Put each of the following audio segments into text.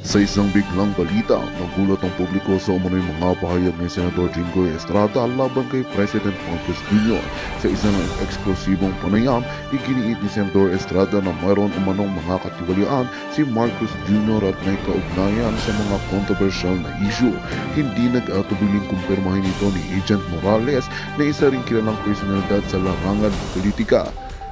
Sa isang biglang balita, nagulat ang publiko sa umano'y mga pahayag ni Senador Jinggoy Estrada laban kay President Marcos Jr. Sa isang eksplosibong panayam, iginiit ni Senador Estrada na mayroon umanong mga katiwalian si Marcos Jr. at may kaugnayan sa mga kontrobersyal na issue. Hindi nag-atubiling kumpirmahin ito ni Agent Morales na isa ring kilalang personalidad sa larangan ng politika.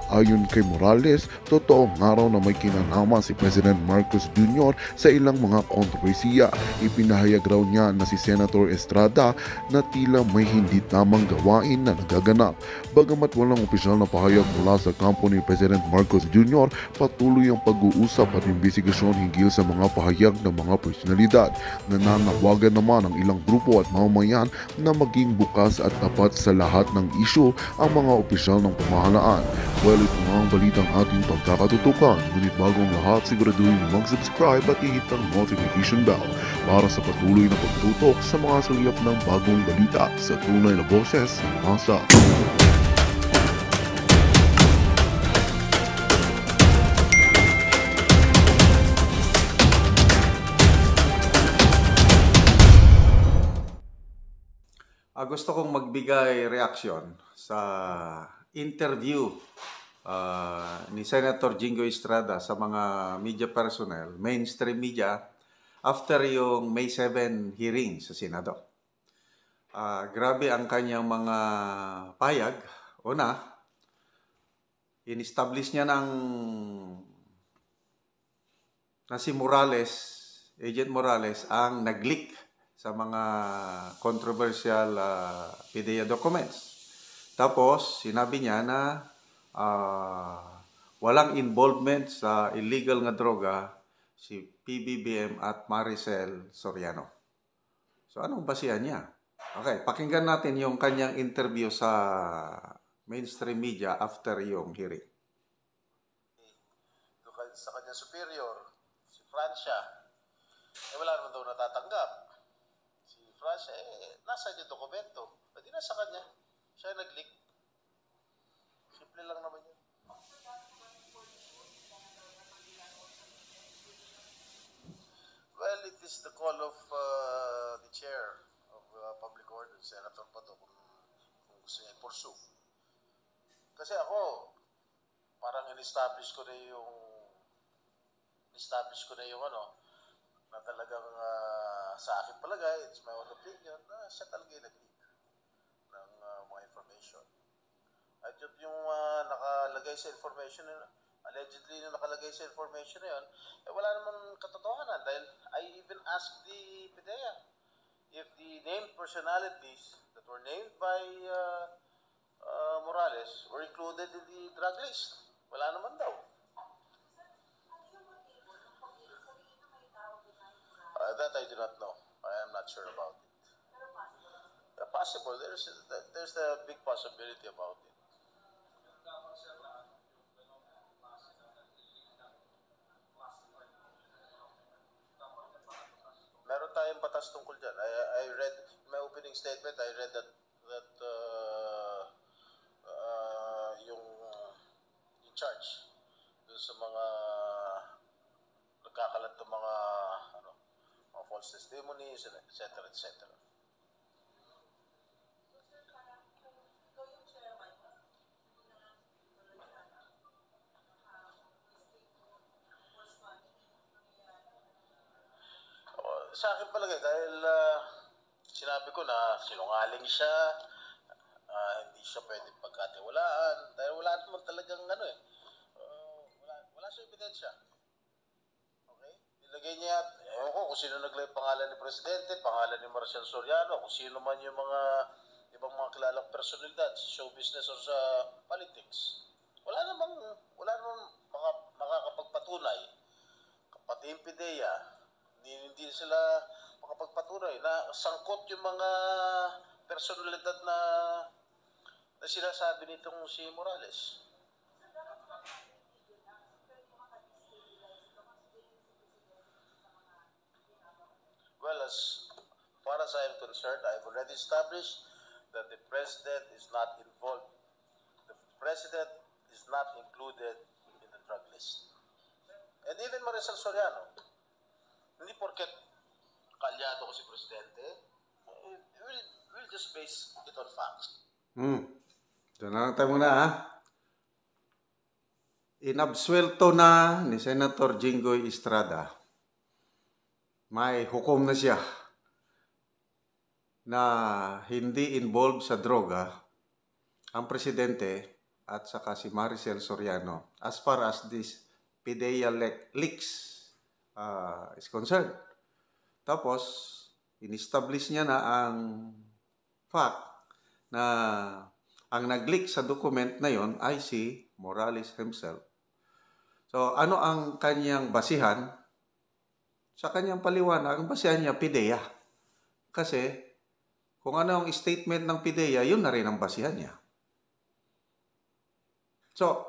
Ayon kay Morales, totoong araw na may kinalaman si President Marcos Jr. sa ilang mga kontrobersiya. Ipinahayag raw niya na si Senator Estrada na tila may hindi tamang gawain na nagaganap. Bagamat walang opisyal na pahayag mula sa kampo ni President Marcos Jr., patuloy ang pag-uusap at investigasyon hinggil sa mga pahayag ng mga personalidad. Nananawagan naman ang ilang grupo at mamamayan na maging bukas at tapat sa lahat ng isyu ang mga opisyal ng pamahalaan. Well, ito nga ang balitang ating pagkakatutukan. Ngunit bagong lahat, siguraduhin mag-subscribe at ihit ang notification bell para sa patuloy na pagtutok sa mga saliap ng bagong balita sa tunay na boses ng masa. Gusto kong magbigay reaksyon sa interview ni Senator Jinggoy Estrada sa mga media personnel, mainstream media, after yung May 7 hearing sa Senado. Grabe ang kanyang mga payag. Una, in-establish niya na si Morales, Agent Morales, ang nag-leak sa mga controversial PDEA documents. Tapos, sinabi niya na walang involvement sa illegal nga droga si PBBM at Maricel Soriano. So, anong basihan niya? Okay, pakinggan natin yung kanyang interview sa mainstream media after yung hearing. Sa kanyang superior, si Francia, wala naman daw natatanggap. Si Francia, nasa yung dokumento. Pwede na sa kanya. Siya nag-leak. Simple lang naman yun. Well, it is the call of the chair of public order, Senator Pato, kung gusto niya i-pursue. Kasi ako, parang in-establish ko na yung na talagang sa akin palagay, it's my own opinion, na siya talaga yung nag-leak ng mga information. At yung nakalagay sa information na allegedly na nakalagay sa information na yun, wala naman katotohanan dahil I even asked the PDEA if the named personalities that were named by Morales were included in the drug list. Wala naman daw. That I do not know. I am not sure about it. Possible. There's a big possibility about it. Meron tayong batas tungkol dyan. I read, in my opening statement, I read that yung in charge dun sa mga nagkakalat ng mga false testimonies, etc., etc. Sa akin palagay, dahil sinabi ko na sinungaling siya, hindi siya pwede pagkatiwalaan, dahil wala naman talagang wala siya ebidensya. Okay? Nilagay niya, ewan ko kung sino naglagay pangalan ni Presidente, pangalan ni Maricel Soriano, kung sino man yung mga ibang mga kilalang personalidad sa show business o sa politics. Wala namang makakapagpatunay. Pati yung PDEA, hindi sila makapagpatunay na sangkot yung mga personalidad na sinasabi nitong si Morales. Well, as far as I am concerned, I have already established that the President is not involved. The President is not included in the drug list. And even Maricel Soriano, hindi porket kalyado ko si Presidente, we'll just base it on facts. Diyan lang tayo muna, ha? Inabsuelto na ni Senator Jinggoy Estrada. May hukom na siya na hindi involved sa droga ang presidente at saka si Maricel Soriano as far as this PDEA leaks is concerned. Tapos, in-establish niya na ang fact na ang nag-leak sa document na yon ay si Morales himself. So, ano ang kanyang basihan? Sa kanyang paliwanag, ang basihan niya, PDEA. Kasi, kung ano ang statement ng PDEA, yun na rin ang basihan niya. So,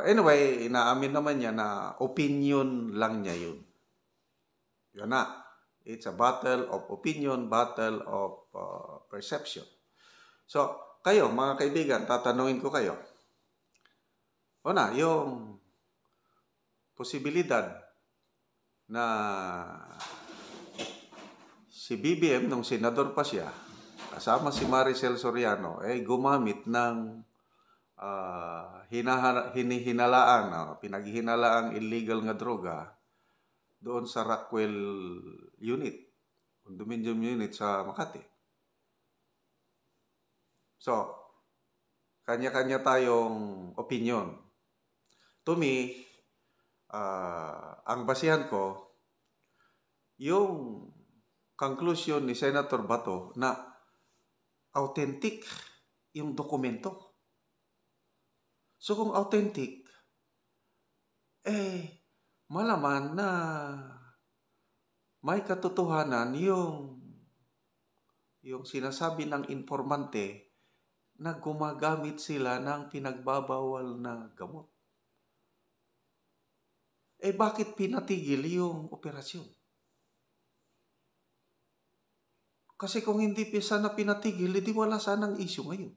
anyway, inaamin naman niya na opinion lang niya yun. Yun na. It's a battle of opinion, battle of perception. So, kayo, mga kaibigan, tatanungin ko kayo. Una, yung posibilidad na si BBM, nung senador pa siya, kasama si Maricel Soriano, ay gumamit ng pinaghihinalaan illegal nga droga doon sa Rockwell unit, condominium unit sa Makati. So, kanya-kanya tayong opinion. To me, ang basihan ko, yung conclusion ni Senator Bato na authentic yung dokumento. So kung authentic, malaman na may katotohanan yung sinasabi ng informante na gumagamit sila ng pinagbabawal na gamot. Bakit pinatigil yung operasyon? Kasi kung hindi sana pinatigil, hindi wala sanang issue ngayon.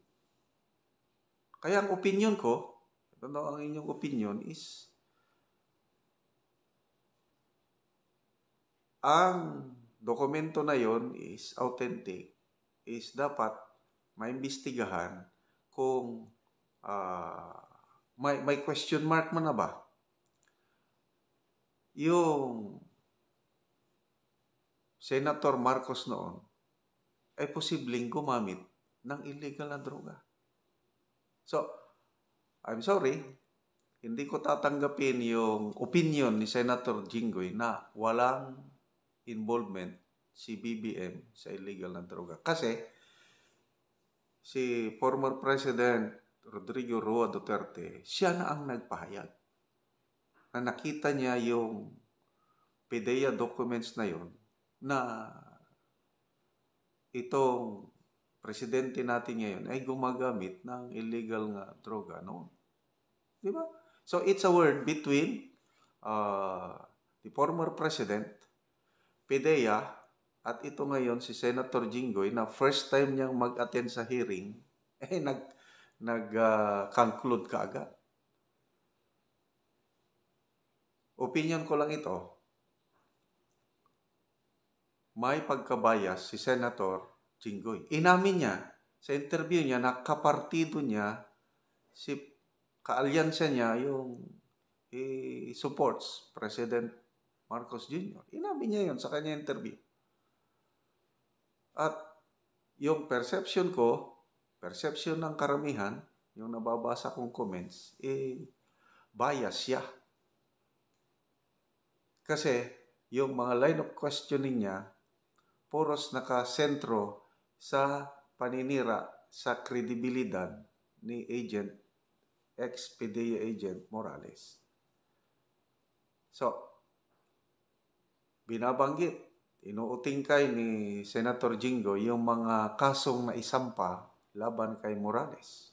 Kaya ang opinion ko, ang inyong opinion is, ang dokumento na yon is authentic, is dapat maimbestigahan kung may question mark man na ba yung Senator Marcos noon ay posibleng gumamit ng illegal na droga. So, I'm sorry, hindi ko tatanggapin yung opinion ni Senator Jinggoy na walang involvement si BBM sa illegal na droga. Kasi, si former President Rodrigo Roa Duterte, siya na ang nagpahayag na nakita niya yung PDEA documents na yon na itong presidente natin ngayon ay gumagamit ng illegal nga droga noon. Di ba? So, it's a word between the former president, PDEA, at ito ngayon si Senator Jinggoy na first time niyang mag-attend sa hearing, nag-conclude kaagad. Opinion ko lang ito, may pagkabayas si Senator Jinggoy. Inamin niya sa interview niya na kapartido niya, kaalyansa niya yung he supports President Marcos Jr. Inamin niya yun sa kanya interview. At yung perception ko, perception ng karamihan, yung nababasa kong comments, bias siya. Kasi yung mga line of questioning niya, puros nakasentro sa paninira sa kredibilidad ni ex-PDEA agent Morales. So, binabanggit, inuutingkay ni Senator Jinggoy yung mga kasong naisampa laban kay Morales.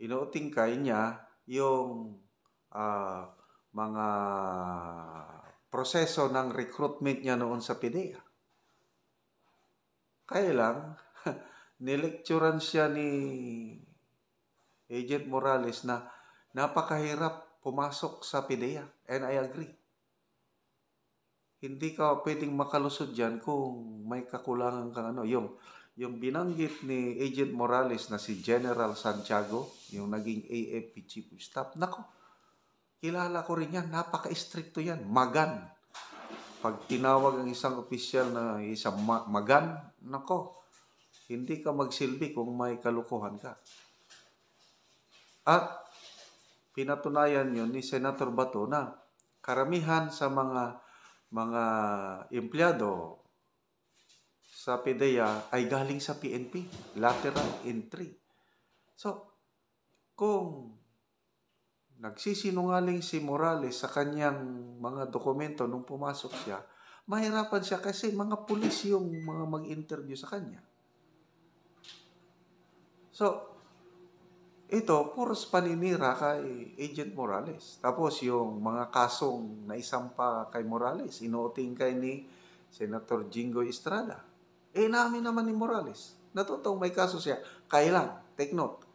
Inuutingkay niya yung mga proseso ng recruitment niya noon sa PDEA. Kaya lang, nilecturan siya ni Agent Morales na napakahirap pumasok sa PDEA. And I agree. hindi ka pwedeng makalusod dyan kung may kakulangan kang ano. Yung binanggit ni Agent Morales na si General Santiago, yung naging AFP Chief of Staff, nako, kilala ko rin yan, napaka-stricto yan, magan. Pag tinawag ang isang opisyal na isang magan, nako, hindi ka magsilbi kung may kalukuhan ka. At pinatunayan yun ni Senator Bato na karamihan sa mga empleyado sa PDEA ay galing sa PNP, lateral entry. So, kung nagsisinungaling si Morales sa kanyang mga dokumento nung pumasok siya, mahirapan siya kasi mga pulis yung mga mag-interview sa kanya. So, ito, puros paninira kay Agent Morales. Tapos yung mga kasong naisampa kay Morales, inuutingkay ni Senator Jinggoy Estrada. Namin naman ni Morales. Natutong may kaso siya. Kailan? Take note.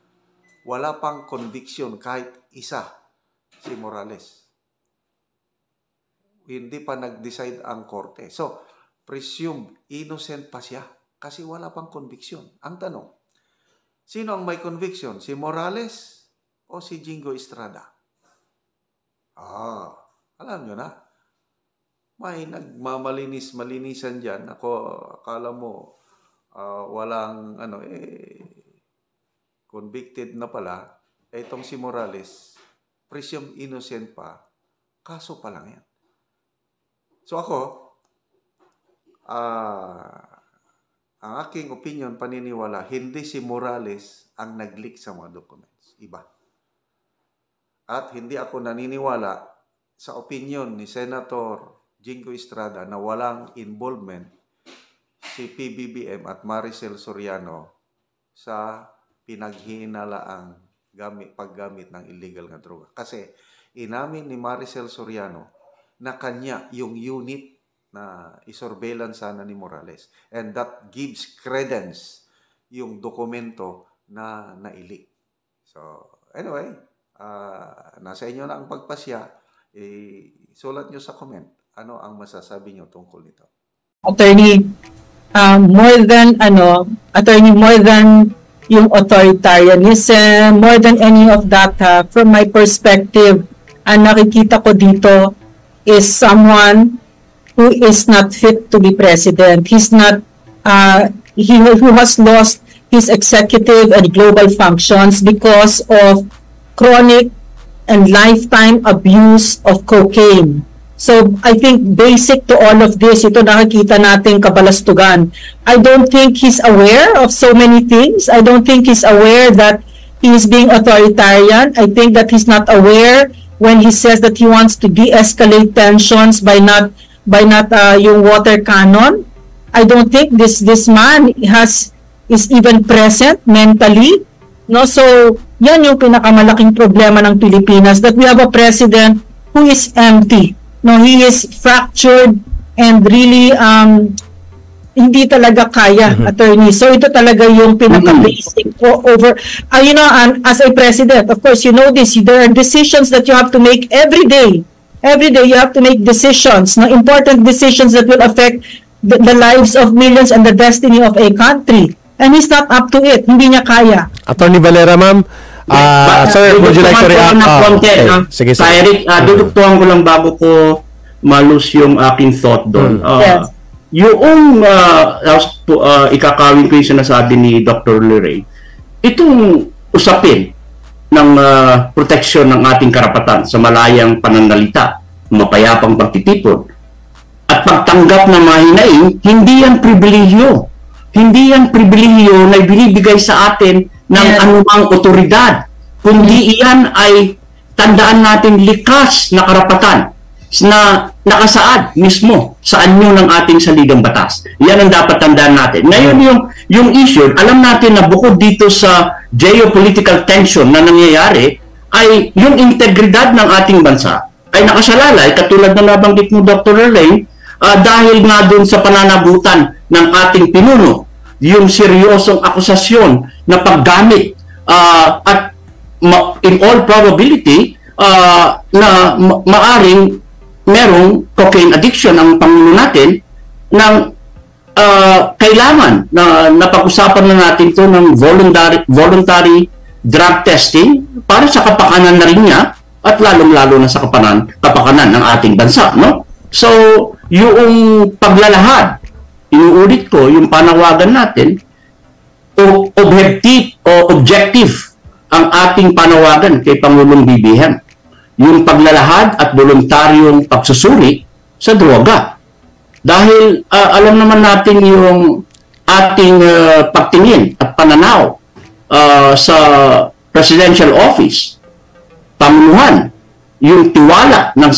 Wala pang conviction kahit isa si Morales. Hindi pa nag-decide ang korte. So, presumed innocent pa siya kasi wala pang conviction. Ang tanong, sino ang may conviction? Si Morales o si Jinggoy Estrada? Alam nyo na. May nagmamalinis-malinisan dyan. Ako, akala mo, walang, convicted na pala. Itong si Morales, presumed innocent pa. Kaso pa lang yan. So ako, ang aking opinion, paniniwala, hindi si Morales ang nag-leak sa mga documents. Iba. At hindi ako naniniwala sa opinion ni Senator Jinggoy Estrada na walang involvement si PBBM at Maricel Soriano sa pinaghinalaang paggamit ng illegal na droga. Kasi inamin ni Maricel Soriano na kanya yung unit na isurveillance sana ni Morales. And that gives credence yung dokumento na nailik. So, anyway, nasa inyo na ang pagpasya. Sulat nyo sa comment. Ano ang masasabi nyo tungkol nito? Attorney, more than yung authoritarianism, more than any of that, from my perspective, ang nakikita ko dito is someone who is not fit to be president. He's not, who has lost his executive and global functions because of chronic and lifetime abuse of cocaine. So, I think basic to all of this, ito nakikita natin kabalastugan. I don't think he's aware of so many things. I don't think he's aware that he is being authoritarian. I think that he's not aware when he says that he wants to de-escalate tensions by not yung water cannon. I don't think this man is even present mentally. No, so yan yung pinakamalaking problema ng Pilipinas, that we have a president who is empty. No, he is fractured and really hindi talaga kaya, attorney. So ito talaga yung pinaka-basic over as a president, of course, you know this, there are decisions that you have to make every day. Every day you have to make decisions, no, important decisions that will affect the lives of millions and the destiny of a country. And he's not up to it. Hindi niya kaya. Attorney Valera, ma'am. Sir, would you like to react? Sige, sir. Eric, duduktuhan ko lang bago ko malus yung aking thought doon. Yes. Yung ikakawin ko yung sinasabi ni Dr. Leray, itong usapin ng proteksyon ng ating karapatan sa malayang pananalita, mapayapang pagtitipon, at pagtanggap ng mahinaing, hindi yan pribilehyo. Hindi yan pribilehyo na binibigay sa atin ng anumang otoridad, kundi iyan ay tandaan natin likas na karapatan na nakasaad mismo sa anyo ng ating saligang batas. Yan ang dapat tandaan natin. Ngayon yung issue, alam natin na bukod dito sa geopolitical tension na nangyayari, ay yung integridad ng ating bansa ay nakasalalay, katulad na nabanggit mo, Dr. Erlane, dahil nga dun sa pananabutan ng ating pinuno, yung seryosong akusasyon na paggamit at in all probability na maaring merong cocaine addiction ang Pangulo natin ng kailangan na napag-usapan na natin ito ng voluntary drug testing para sa kapakanan na rin niya at lalong-lalo na sa kapakanan ng ating bansa, no? So, yung paglalahad, inuulit ko, yung panawagan natin, objective ang ating panawagan kay Pangulong BBM. Yung paglalahad at voluntaryong pagsusuri sa droga. Dahil alam naman natin yung ating pagtingin at pananaw sa presidential office, pamumuhan, yung tiwala ng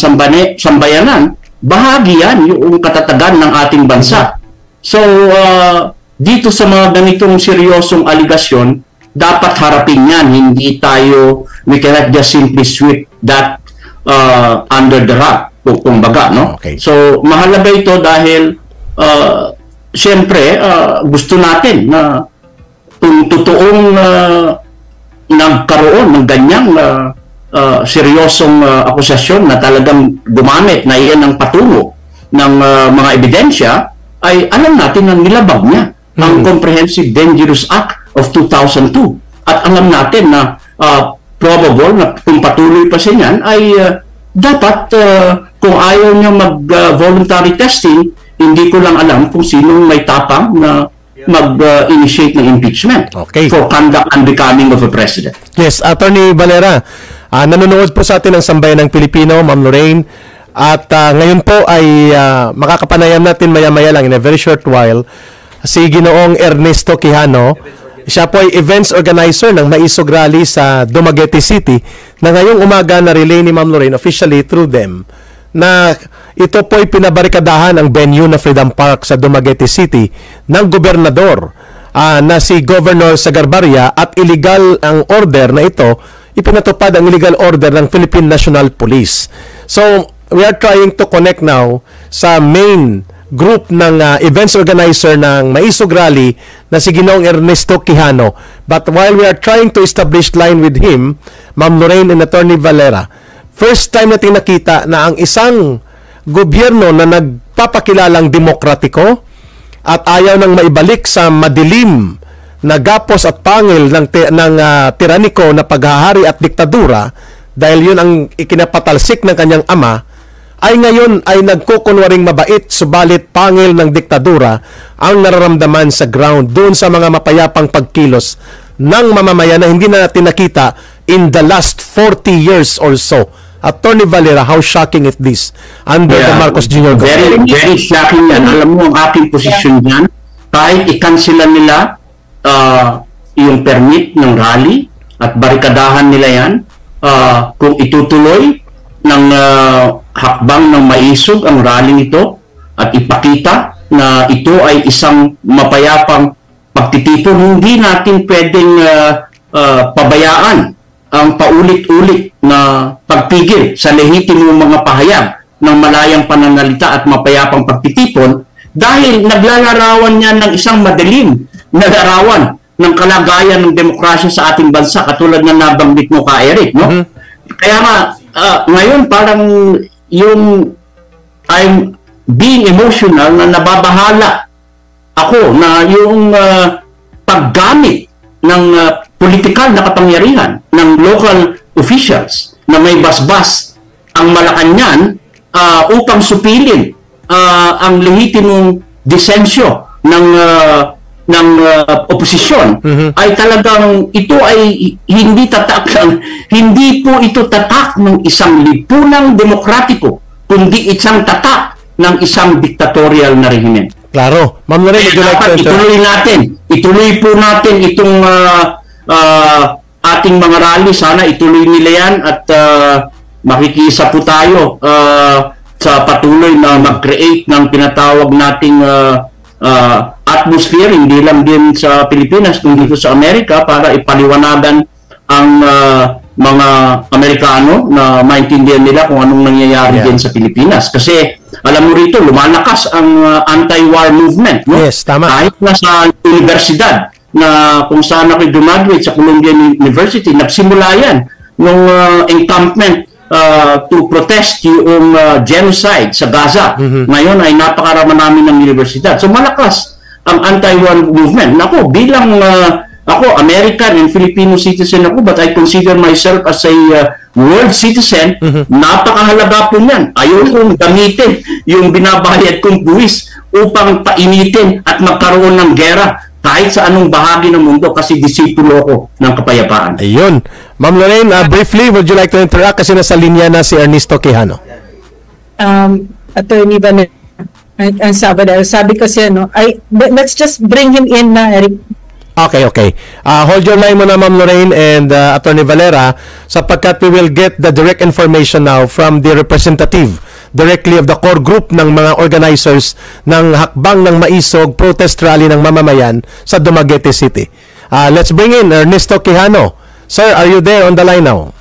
sambayanan, bahagi yan yung katatagan ng ating bansa. So, dito sa mga ganitong seryosong aligasyon, dapat harapin yan. Hindi tayo, we cannot just simply sweep that under the rug. Kumbaga, no? Okay. So, mahalaga ito dahil siyempre, gusto natin na kung totoong nagkaroon ng ganyang seryosong akusasyon na talagang gumamit na iyan ang patungo ng mga ebidensya, ay alam natin na nilabag niya ang Comprehensive Dangerous Act of 2002. At alam natin na probable na kung patuloy pa siya niyan ay dapat kung ayaw niya mag-voluntary testing, hindi ko lang alam kung sinong may tapang na mag-initiate ng impeachment for conduct unbecoming of a president. Yes, Attorney Valera, nanonood po sa atin ang sambayan ng Pilipino, Ma'am Lorraine, at ngayon po ay makakapanayam natin maya-maya lang in a very short while si Ginoong Ernesto Quijano. Siya po ay events organizer ng Maisog Rally sa Dumaguete City na ngayong umaga na relay ni Ma'am Lorraine officially through them na ito po ay pinabarikadahan ang venue na Freedom Park sa Dumaguete City ng gobernador na si Governor Sagarbarria at illegal ang order na ito, ipinatupad ang illegal order ng Philippine National Police. So, we are trying to connect now sa main group ng events organizer ng Maisog Rally na si Ginoong Ernesto Quijano. But while we are trying to establish line with him, Ma'am Lorraine and Attorney Valera, first time natin nakita na ang isang gobyerno na nagpapakilalang demokratiko at ayaw nang maibalik sa madilim na gapos at pangil ng tiraniko na paghahari at diktadura dahil yun ang ikinapatalsik ng kanyang ama, ay ngayon ay nagkukunwaring mabait subalit pangil ng diktadura ang nararamdaman sa ground doon sa mga mapayapang pagkilos ng mamamayan na hindi na natin nakita in the last 40 years or so. Attorney Valera, how shocking is this under the Marcos Jr. government? Very shocking yan. Alam mo ang aking posisyon yan, kahit i-cancela nila yung permit ng rally at barikadahan nila yan, kung itutuloy ng hakbang ng maisog ang rally ito at ipakita na ito ay isang mapayapang pagtitipon, hindi natin pwedeng pabayaan ang paulit-ulit na pagpigil sa lehitimong mga pahayag ng malayang pananalita at mapayapang pagtitipon dahil naglalarawan niya ng isang madilim na larawan ng kalagayan ng demokrasya sa ating bansa katulad na nabanggit mo ka, Eric, no? Kaya nga, ngayon parang yung I'm being emotional na nababahala ako na yung paggamit ng politikal na kapangyarihan ng local officials na may basbas ang Malacanang upang supilin ang lehitimong disensyo ng oposisyon ay talagang ito ay hindi tatak hindi po ito tatak ng isang lipunang demokratiko kundi isang tatak ng isang dictatorial na rehimen. Klaro. Ma'am Lorraine, ituloy po natin itong ating mga rally. Sana ituloy nila yan at makikisa po tayo sa patuloy na mag-create ng tinatawag nating atmosphere, hindi lang din sa Pilipinas, kundi dito sa Amerika para ipaliwanagan ang mga Amerikano na maintindihan nila kung anong nangyayari din sa Pilipinas. Kasi alam mo rito, lumalakas ang anti-war movement. No? Yes, tama. Kahit na sa universidad na kung saan ako graduate sa Columbia University, nagsimula yan nung encampment to protest yung genocide sa Gaza. Ngayon ay napakarama namin ng universidad. So malakas ang anti-war movement. Ako, bilang ako, American and Filipino citizen ako, but I consider myself as a world citizen. Napakahalaga po niyan. Ayaw kong gamitin yung binabayad kong buwis upang painitin at magkaroon ng gera kahit sa anong bahagi ng mundo kasi disipulo ako ng kapayapaan. Ayun. Ma'am Lorraine, briefly, would you like to interact kasi nasa linya na si Ernesto Quijano? Attorney Vanessa and Sabadell, sabi kasi let's just bring him in na, Eric. Okay. Hold your line muna, Ma'am Lorraine and Attorney Valera, sapagkat we will get the direct information now from the representative directly of the core group ng mga organizers ng hakbang ng maisog protest rally ng mamamayan sa Dumaguete City. Let's bring in Ernesto Quijano. Sir, are you there on the line now?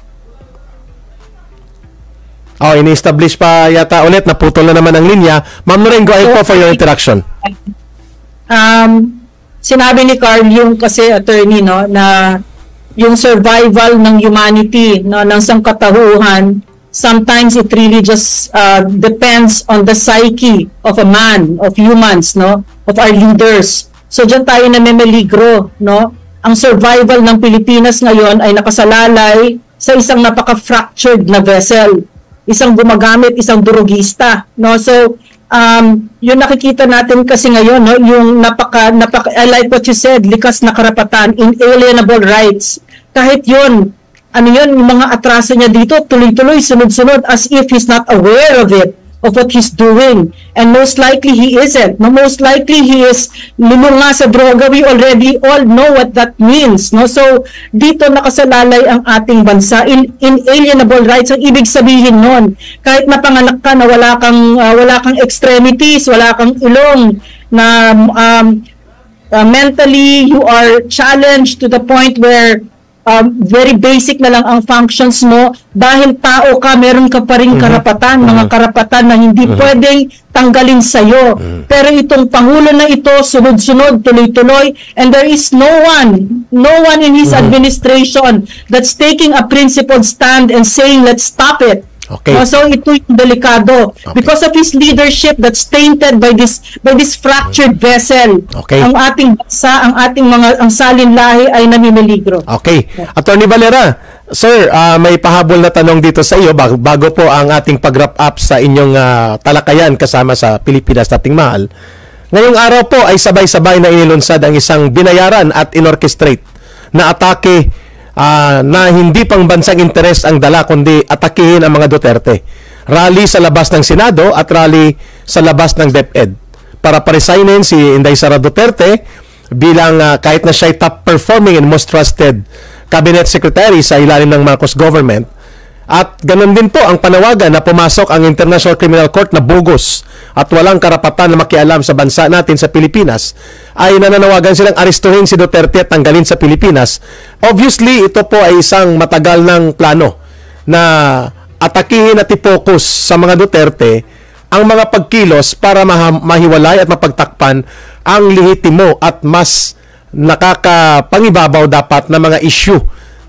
Ini-establish pa yata ulit, naputol na naman ang linya. Ma'am Lorraine, go ahead po for your interaction. Sinabi ni Carl yung kasi attorney na yung survival ng humanity ng sangkatauhan, sometimes it really just depends on the psyche of a man, of humans, of our leaders. So diyan tayo namimeligro, ang survival ng Pilipinas ngayon ay nakasalalay sa isang napaka-fractured na vessel, isang gumagamit, isang durugista, So yung nakikita natin kasi ngayon, yung I like what you said, likas na karapatan, inalienable rights. Kahit yun, yung mga atraso niya dito, tuloy-tuloy, sunod-sunod, as if he's not aware of it, of what he's doing. And most likely he isn't. Most likely he is lulunga sa droga. We already all know what that means. So dito nakasalalay ang ating bansa. Inalienable rights, ang ibig sabihin nun, kahit napanganak ka na wala kang extremities, wala kang ilong, na mentally you are challenged to the point where very basic na lang ang functions mo, dahil tao ka, meron ka pa rin karapatan, mga karapatan na hindi pwedeng tanggalin sa'yo. Pero itong Pangulo na ito, sunod-sunod, tuloy-tuloy, and there is no one in his administration that's taking a principled stand and saying, let's stop it. Okay. So ito yung delikado. Okay. Because of his leadership that's tainted by this fractured vessel. Okay. Ang ating bansa, ang salinlahi ay namimiligro. Okay. Attorney Valera, sir, may pahabol na tanong dito sa iyo bago po ang ating pag-wrap up sa inyong talakayan kasama sa Pilipinas Nating Mahal. Ngayong araw po ay sabay-sabay na inilunsad ang isang binayaran at inorchestrate na atake na hindi pang bansang interes ang dala kundi atakihin ang mga Duterte. Rally sa labas ng Senado at rally sa labas ng DepEd para paresignin si Inday Sara Duterte bilang kahit na siya top performing and most trusted cabinet secretary sa ilalim ng Marcos government. At ganun din po ang panawagan na pumasok ang International Criminal Court na bogus at walang karapatan na makialam sa bansa natin sa Pilipinas, ay nananawagan silang arestuhin si Duterte at tanggalin sa Pilipinas. Obviously, ito po ay isang matagal ng plano na atakihin at i-focus sa mga Duterte ang mga pagkilos para mahiwalay at mapagtakpan ang lehitimo at mas nakakapangibabaw dapat na mga issue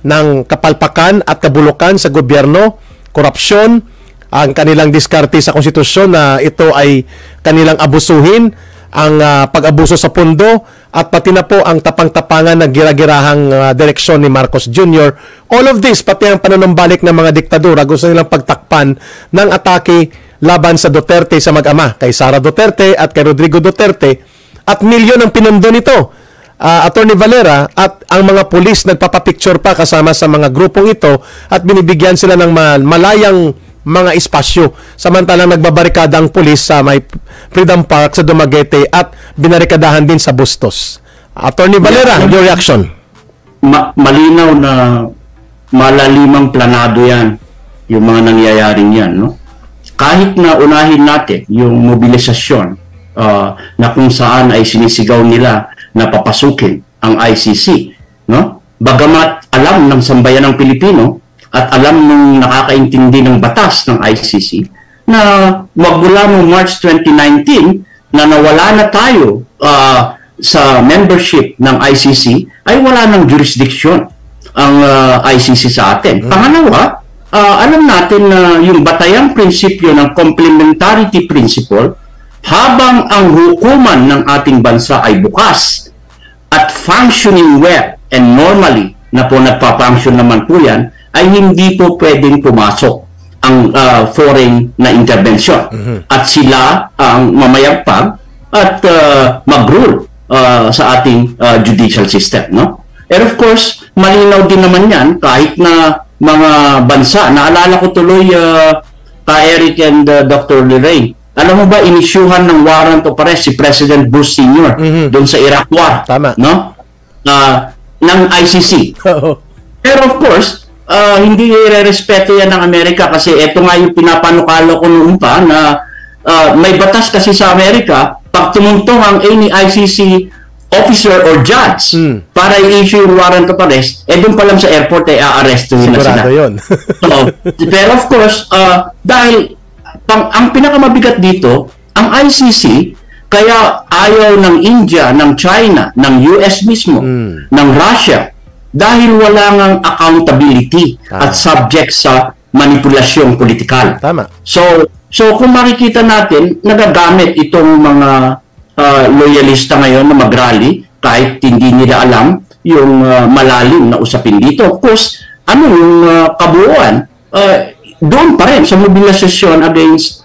ng kapalpakan at kabulukan sa gobyerno, korupsyon, ang kanilang diskarte sa konstitusyon na ito ay kanilang abusuhin, ang pag-abuso sa pondo, at pati na po ang tapang-tapangan ng gira-girahang direksyon ni Marcos Jr. All of this, pati ang panunumbalik ng mga diktadura, gusto nilang pagtakpan ng atake laban sa Duterte sa mag-ama, kay Sara Duterte at kay Rodrigo Duterte, at milyon ang pinundo nito. Attorney Valera, at ang mga pulis nagpapapicture pa kasama sa mga grupong ito at binibigyan sila ng malayang mga espasyo, samantalang nagbabarikada ang pulis sa may Freedom Park sa Dumaguete at binarikadahan din sa Bustos. Attorney Valera, your reaction? Malinaw na malalimang planado yan, yung mga nangyayaring yan, no? Kahit na unahin natin yung mobilisasyon na kung saan ay sinisigaw nila na papasukin ang ICC, no? Bagamat alam ng sambayan ng Pilipino at alam ng nakakaintindi ng batas ng ICC na magmula noong March 2019 na nawala na tayo sa membership ng ICC, ay wala ng jurisdiction ang ICC sa atin. Pangalawa, alam natin na yung batayang prinsipyo ng complementarity principle, habang ang hukuman ng ating bansa ay bukas at functioning well and normally na po nagpa-function naman po yan, ay hindi po pwedeng pumasok ang foreign na intervention. At sila ang mamayagpag at mag-rule sa ating judicial system. No? And of course, malinaw din naman yan kahit na mga bansa. Naalala ko tuloy ka Eric and Dr. Lorraine. Alam mo ba, inisyuhan ng warrant of arrest si President Bush Sr. Doon sa Iraq War. Tama. No? Ng ICC. Pero of course, hindi i-respeto yan ng Amerika kasi ito nga yung pinapanukalo ko noon pa na may batas kasi sa Amerika, pag tumuntong ang any ICC officer or judge para i-issue yung warrant of arrest, doon pa lang sa airport ay a-arrestuhin na sila. Sigurado yun. Pero of course, dahil ang pinakamabigat dito, ang ICC, kaya ayaw ng India, ng China, ng US mismo, ng Russia, dahil wala ngang accountability at subject sa manipulasyong politikal. Tama. So kung makikita natin, nagagamit itong mga loyalista ngayon na mag-rally kahit hindi nila alam yung malalim na usapin dito. Of course, yung kabuuan, doon pa rin sa mobilisasyon against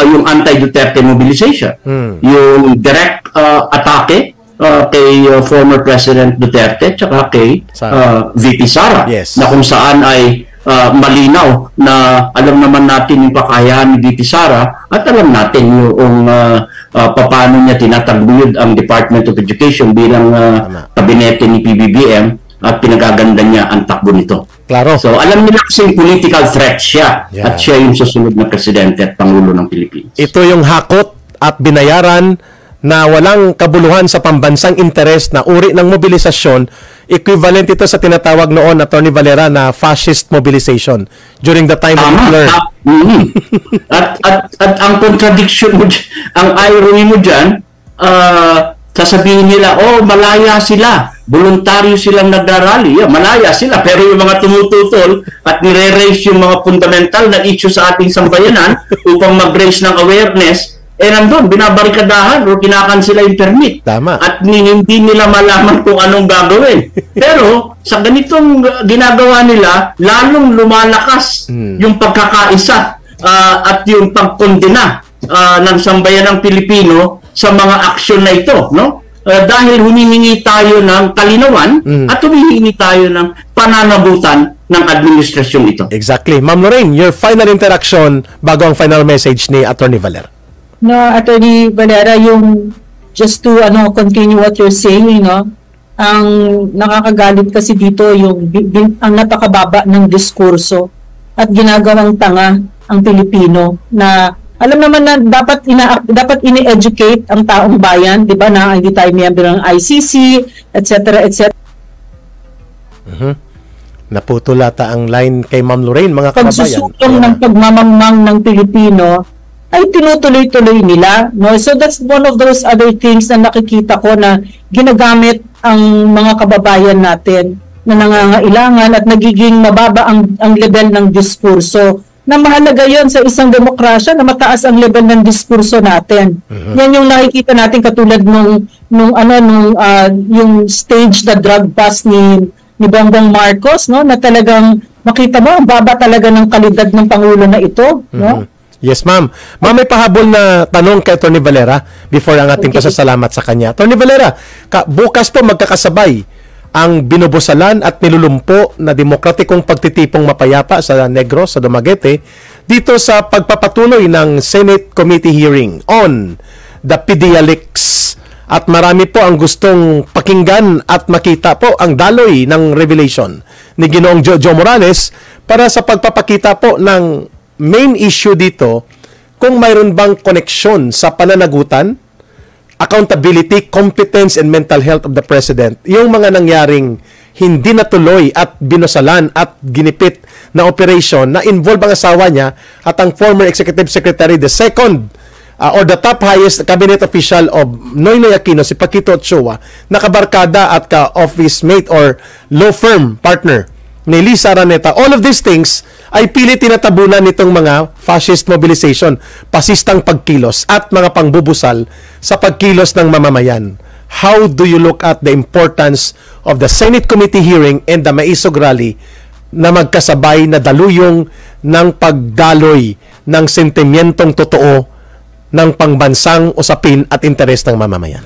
yung anti-Duterte mobilization. Yung direct atake kay former President Duterte tsaka kay VP Sara, Yes. na kung saan ay malinaw na alam naman natin yung kakayahan ni VP Sara at alam natin yung paano niya tinataguyod ang Department of Education bilang kabinete ni PBBM at pinagaganda niya ang takbo nito. Klaro. So alam nila kasi political threat siya at siya yung susunod na presidente at pangulo ng Pilipinas. Ito yung hakot at binayaran na walang kabuluhan sa pambansang interes na uri ng mobilisasyon. Equivalent ito sa tinatawag noon, Attorney Valera, na fascist mobilization during the time of Hitler. At ang contradiction mo, ang irony mo dyan, sasabihin nila, malaya sila. Voluntaryo silang nagrarally. Malaya sila. Pero yung mga tumututol at nire-raise yung mga fundamental na issue sa ating sambayanan upang mag-raise ng awareness, nandun, binabarikadahan o kinakansela yung permit. Tama. At hindi nila malaman kung anong gagawin. Pero sa ganitong ginagawa nila, lalong lumalakas yung pagkakaisa at yung pagkondena ng sambayanang Pilipino sa mga aksyon na ito, no? Dahil humihingi tayo ng kalinawan at humihingi tayo ng pananabutan ng administrasyon ito. Exactly. Ma'am Lorraine, your final interaction bago ang final message ni Attorney Valera. No, Attorney Valera, yung just to continue what you're saying, ang nakakagalit kasi dito yung ang napakababa ng diskurso at ginagawang tanga ang Pilipino na alam naman na dapat ini-educate ang taong bayan, 'di ba, na hindi tayo miyembro ng ICC, etc. etc. Naputulata ang line kay Ma'am Lorraine, mga kababayan. Pagsusutong ng pagmamangmang ng Pilipino ay tinutuloy-tuloy nila, no? So that's one of those other things na nakikita ko na ginagamit ang mga kababayan natin na nangangailangan at nagiging mababa ang level ng diskurso. Na mahalaga yon sa isang demokrasya na mataas ang level ng diskurso natin. Yan yung nakikita natin katulad yung stage na drug pass ni Bongbong Marcos, no, na talagang makita mo ang baba talaga ng kalidad ng pangulo na ito, no? Yes, ma'am. Ma'am, may pahabol na tanong kay Attorney Valera before ang ating pasasalamat sa kanya. Attorney Valera, bukas po magkakasabay ang binubusalan at nilulumpo na demokratikong pagtitipong mapayapa sa Negros, sa Dumaguete, dito sa pagpapatuloy ng Senate Committee hearing on the PDLX. At marami po ang gustong pakinggan at makita po ang daloy ng revelation ni Ginoong Jojo Morales para sa pagpapakita po ng main issue dito kung mayroon bang koneksyon sa pananagutan, accountability, competence, and mental health of the President, yung mga nangyaring hindi natuloy at binusalan at ginipit na operation na involve ang asawa niya at ang former Executive Secretary, the second or the top highest cabinet official of Noynoy Aquino, si Paquito Ochoa, nakabarkada at ka-office mate or law firm partner ni Lisa Araneta, all of these things ay pilit tinatabunan nitong mga fascist mobilization, pasistang pagkilos at mga pangbubusal sa pagkilos ng mamamayan. How do you look at the importance of the Senate Committee hearing and the Maisog Rally na magkasabay na daluyong ng pagdaloy ng sentimentong totoo ng pangbansang usapin at interes ng mamamayan?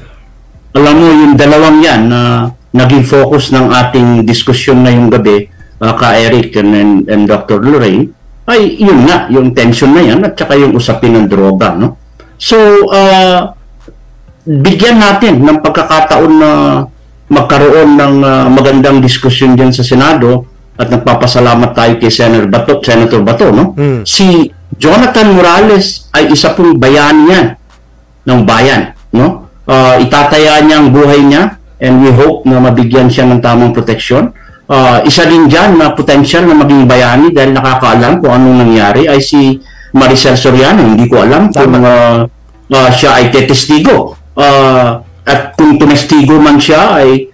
Alam mo, yung dalawang yan na naging focus ng ating diskusyon ngayong gabi, ka Eric and Dr. Lorraine, ay yun nga, yung tension na yan at saka yung usapin ng droga, no? So, bigyan natin ng pagkakataon na magkaroon ng magandang diskusyon dyan sa Senado at nagpapasalamat tayo kay Senator Bato, no? Si Jonathan Morales ay isa pong bayani yan ng bayan, no? Itataya niya ang buhay niya and we hope na mabigyan siya ng tamang proteksyon. Isa din dyan na potential na maging bayani dahil nakakaalam kung anong nangyari ay si Maricel Soriano. Hindi ko alam kung siya ay tetestigo. At kung tumestigo man siya ay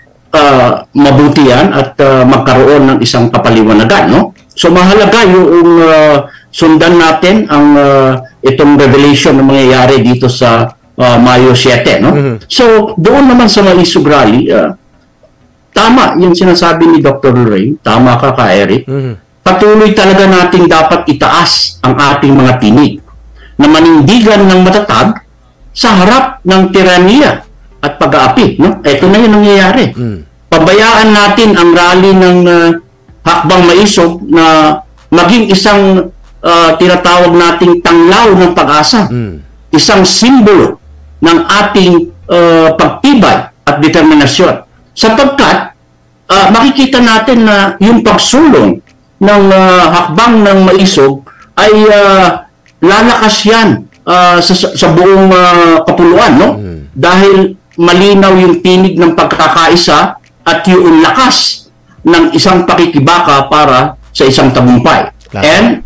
mabuti yan at magkaroon ng isang kapaliwanagan. No? So mahalaga yung sundan natin ang itong revelation na mangyayari dito sa Mayo 7. No? So doon naman sa Maisog Rally, tama yung sinasabi ni Dr. Lorraine, tama ka Eric. Patuloy talaga nating dapat itaas ang ating mga tinig na manindigan ng matatag sa harap ng tiraniya at pag-aapi. No? Ito na yung nangyayari. Pabayaan natin ang rally ng Hakbang Maisog na maging isang tinatawag nating tanglaw ng pag-asa. Isang simbolo ng ating pagtibay at determinasyon. Sapagkat makikita natin na yung pagsulong ng Hakbang ng Maisog ay lalakas yan sa buong kapuluan, no? Dahil malinaw yung tinig ng pagkakaisa at yung lakas ng isang pakikibaka para sa isang tagumpay. And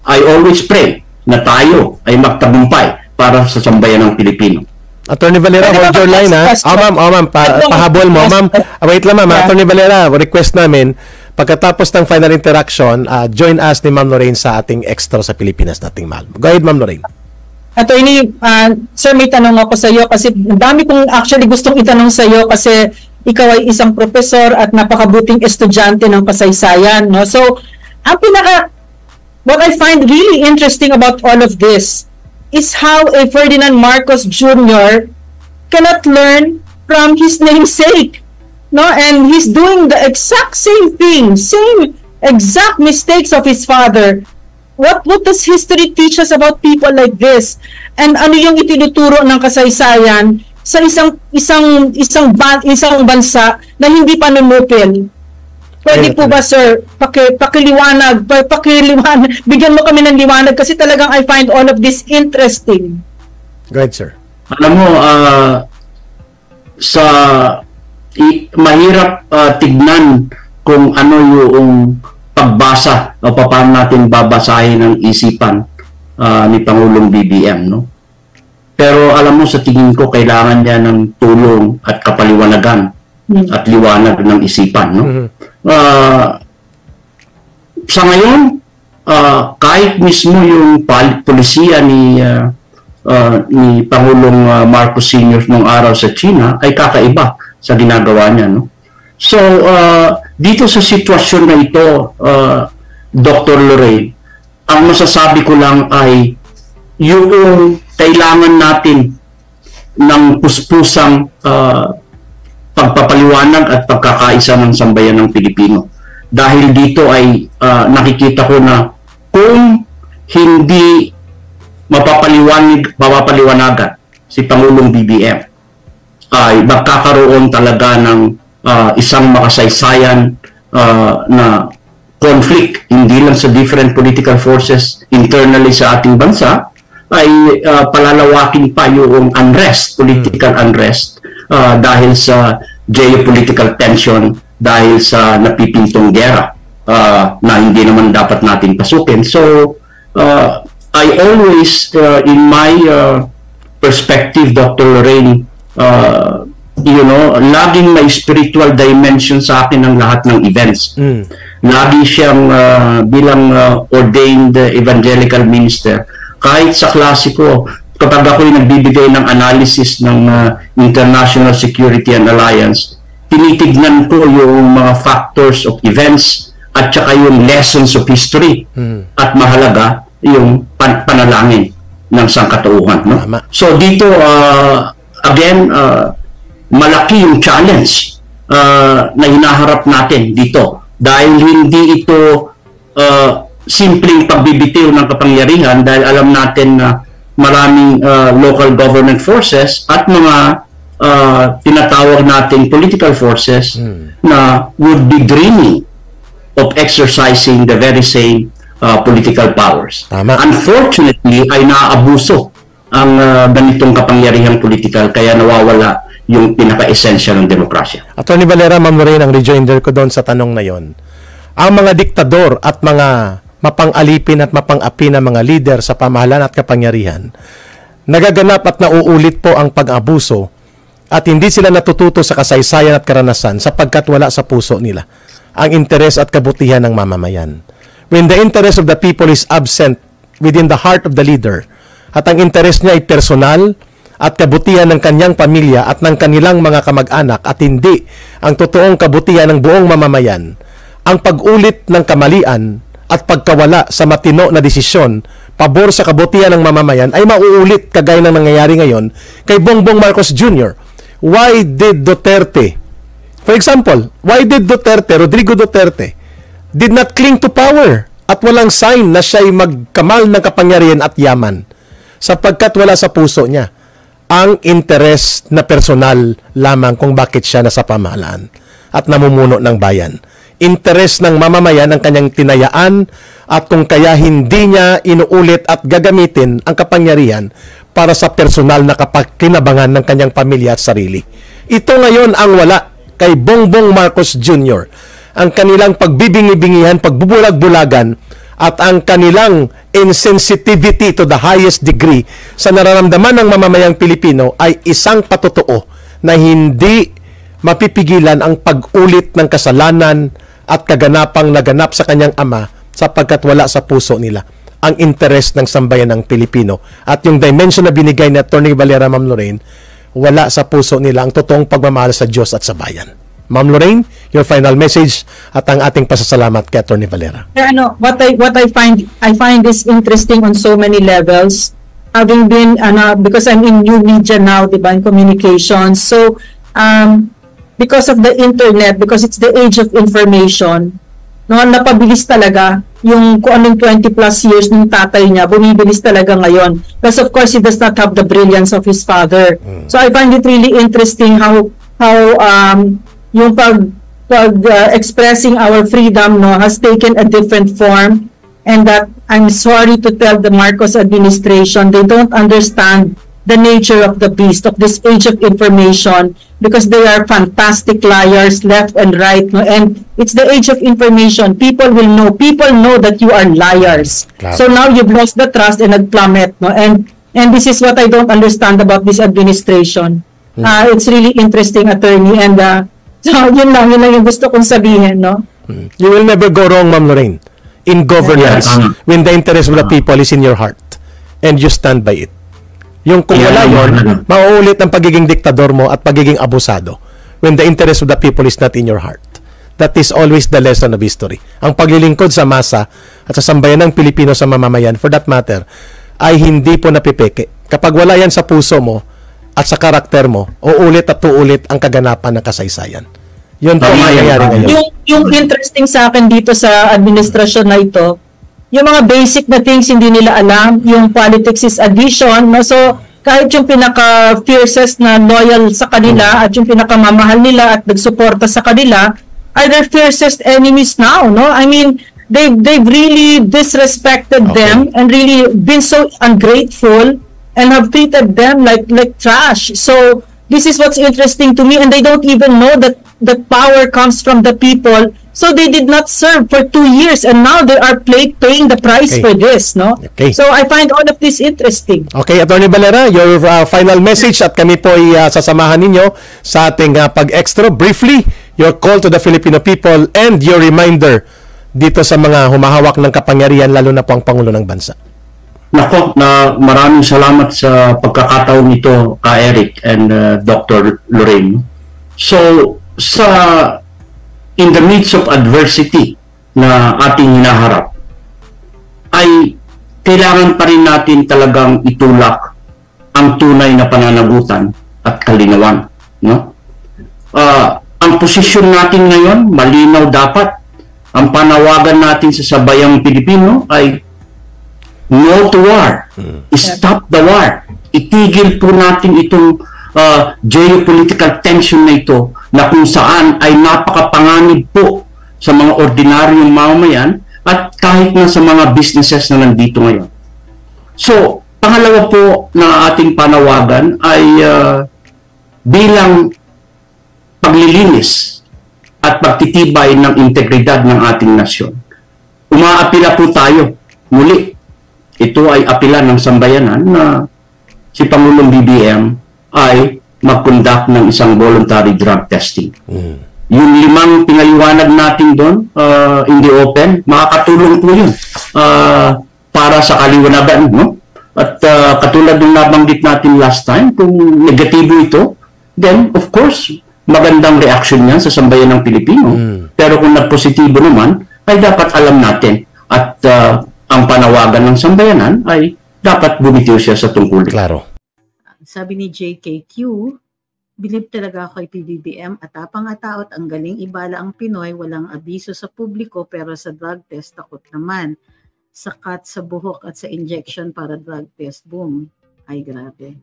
I always pray na tayo ay magtagumpay para sa sambayan ng Pilipino. Attorney Valera, hold your line, ha? Ma'am, pahabol mo. Ma'am, wait lang, ma'am. Attorney Valera, request namin, pagkatapos ng final interaction, join us ni Ma'am Lorraine sa ating extra sa Pilipinas nating mahal. Go ahead, Ma'am Lorraine. Attorney, sir, may tanong ako sa iyo kasi dami kong actually gustong itanong sa iyo kasi ikaw ay isang profesor at napakabuting estudyante ng kasaysayan, no? So, what I find really interesting about all of this is how a Ferdinand Marcos Jr. cannot learn from his namesake, no? And he's doing the exact same thing, same exact mistakes of his father. What does history teach us about people like this? And ano yung itinuturo ng kasaysayan sa isang bansa na hindi pa nanupil? Pwede po ba, sir, pakiliwanag, bigyan mo kami ng liwanag kasi talagang I find all of this interesting. Go ahead, sir. Alam mo, mahirap tignan kung ano yung pagbasa o paano natin babasahin ang isipan ni Pangulong BBM, no? Pero alam mo, sa tingin ko, kailangan niya ng tulong at kapaliwanagan at liwanag ng isipan, no? Sa ngayon, kahit mismo yung polisiya ni Pangulong Marcos Sr. nung araw sa China ay kakaiba sa ginagawa niya, no? So, dito sa sitwasyon na ito, Dr. Lorraine, ang masasabi ko lang ay yung kailangan natin ng puspusang pagpapaliwanag at pagkakaisa ng sambayan ng Pilipino. Dahil dito ay nakikita ko na kung hindi mapapaliwanagan si Pangulong BBM, ay magkakaroon talaga ng isang makasaysayan na conflict, hindi lang sa different political forces internally sa ating bansa, ay palalawakin pa yung unrest, political unrest, dahil sa geopolitical tension, dahil sa napipintong gera na hindi naman dapat natin pasukin. So, I always, in my perspective, Dr. Lorraine, laging may spiritual dimension sa akin ng lahat ng events. lagi siyang bilang ordained evangelical minister. Kahit sa klase ko, kapag ako'y nagbibigay ng analysis ng international security and alliance, tinitignan ko yung mga factors of events at saka yung lessons of history. At mahalaga yung panalangin ng sangkatauhan. No? So dito, again, malaki yung challenge na hinaharap natin dito. Dahil hindi ito simpleng pagbibitiw ng kapangyarihan, dahil alam natin na maraming local government forces at mga tinatawag nating political forces na would be dreaming of exercising the very same political powers. Tama. Unfortunately, ay naaabuso ang ganitong kapangyarihang politikal, kaya nawawala yung pinaka-essential ng demokrasya. Attorney Valera, Ma'am Lorraine, ang rejoinder ko doon sa tanong na yon. Ang mga diktador at mga mapang-alipin at mapang-api na mga leader sa pamahalaan at kapangyarihan, nagaganap at nauulit po ang pag-abuso at hindi sila natututo sa kasaysayan at karanasan sapagkat wala sa puso nila ang interes at kabutihan ng mamamayan. When the interest of the people is absent within the heart of the leader at ang interes niya ay personal at kabutihan ng kanyang pamilya at ng kanilang mga kamag-anak at hindi ang totoong kabutihan ng buong mamamayan, ang pag-ulit ng kamalian at pagkawala sa matino na desisyon pabor sa kabutihan ng mamamayan ay mauulit kagaya ng nangyayari ngayon kay Bongbong Marcos Jr. Why did Duterte, for example, Rodrigo Duterte, did not cling to power at walang sign na siya'y magkamal ng kapangyarihan at yaman sapagkat wala sa puso niya ang interes na personal lamang kung bakit siya nasa pamahalaan at namumuno ng bayan. Interes ng mamamayan ang kanyang tinayaan at kung kaya hindi niya inuulit at gagamitin ang kapangyarihan para sa personal na kapakinabangan ng kanyang pamilya at sarili. Ito ngayon ang wala kay Bongbong Marcos Jr. Ang kanilang pagbibingi-bingihan, pagbubulag-bulagan at ang kanilang insensitivity to the highest degree sa nararamdaman ng mamamayang Pilipino ay isang patotoo na hindi mapipigilan ang pag-ulit ng kasalanan at kaganapang naganap sa kanyang ama sapagkat wala sa puso nila ang interes ng sambayan ng Pilipino. At yung dimension na binigay ni Atty. Valera, Ma'am Lorraine, wala sa puso nila ang totoong pagmamahal sa Diyos at sa bayan. Ma'am Lorraine, your final message at ang ating pasasalamat kay Atty. Valera. What I find this interesting on so many levels, having been because I'm in new media now, diba, in communications. So because of the internet, because it's the age of information, no, napabilis talaga yung kung anong 20 plus years ng tatay niya, bumibilis talaga ngayon. Because of course, he does not have the brilliance of his father. So I find it really interesting how yung expressing our freedom, no, has taken a different form, and that I'm sorry to tell the Marcos administration, they don't understand the nature of the beast of this age of information, because they are fantastic liars left and right, no? And it's the age of information. People know that you are liars. Claro. So now you've lost the trust and nagplummet, no? And this is what I don't understand about this administration. It's really interesting, attorney, and so yun lang yung gusto kong sabihin, no? You will never go wrong, Ma'am Lorraine, in governance when the interest of the people is in your heart and you stand by it. Yung kung wala yun, mauulit ang pagiging diktador mo at pagiging abusado when the interest of the people is not in your heart. That is always the lesson of history. Ang paglilingkod sa masa at sa sambayan ng Pilipino sa mamamayan, for that matter, ay hindi po napipeke. Kapag wala yan sa puso mo at sa karakter mo, uulit at uulit ang kaganapan ng kasaysayan. Yun po ang nangyayari ngayon. Yung interesting sa akin dito sa administrasyon na ito, yung mga basic na things hindi nila alam, yung politics is addition, no? So kahit yung pinaka-fiercest na loyal sa kanila at yung pinakamamahal nila at nagsuporta sa kanila are their fiercest enemies now, no? I mean, they've really disrespected them and really been so ungrateful and have treated them like trash. So this is what's interesting to me, and they don't even know that the power comes from the people. So they did not serve for 2 years, and now they are paying the price for this, no? Okay. So I find all of this interesting. Okay, Atty. Valera, your final message at kami po ay sasamahan ninyo sa ating pag-extra. Briefly, your call to the Filipino people and your reminder dito sa mga humahawak ng kapangyarihan, lalo na po ang Pangulo ng Bansa? Nako, na maraming salamat sa pagkakataon nito, Ka Eric and Dr. Lorraine. So, in the midst of adversity na ating hinaharap, ay kailangan pa rin natin talagang itulak ang tunay na pananagutan at kalinawan. No? Ang posisyon natin ngayon, malinaw dapat. Ang panawagan natin sa sabayang Pilipino ay no to war. Stop the war. Itigil po natin itong geopolitical tension na ito na kung saan ay napakapanganib po sa mga ordinaryong mamamayan at kahit na sa mga businesses na nandito ngayon. So, pangalawa po na ating panawagan ay bilang paglilinis at pagtitibay ng integridad ng ating nasyon. Umaapila po tayo muli. Ito ay apila ng sambayanan na si Pangulong BBM ay mag-conduct ng isang voluntary drug testing. Yung 5 pinaliwanag natin doon in the open, makakatulong po yun para sa kaliwanagan. No? At katulad ng nabanggit natin last time, kung negatibo ito, then of course, magandang reaction yan sa sambayan ng Pilipino. Pero kung nagpositibo naman, ay dapat alam natin at ang panawagan ng sambayanan ay dapat bumitiw siya sa tungkulin. Klaro. Sabi ni JKQ, bilib talaga ako kay PBBM at tapang at taot, ang galing ibala ang Pinoy, walang abiso sa publiko pero sa drug test takot naman. Sakat sa buhok at sa injection para drug test, boom. Ay grabe.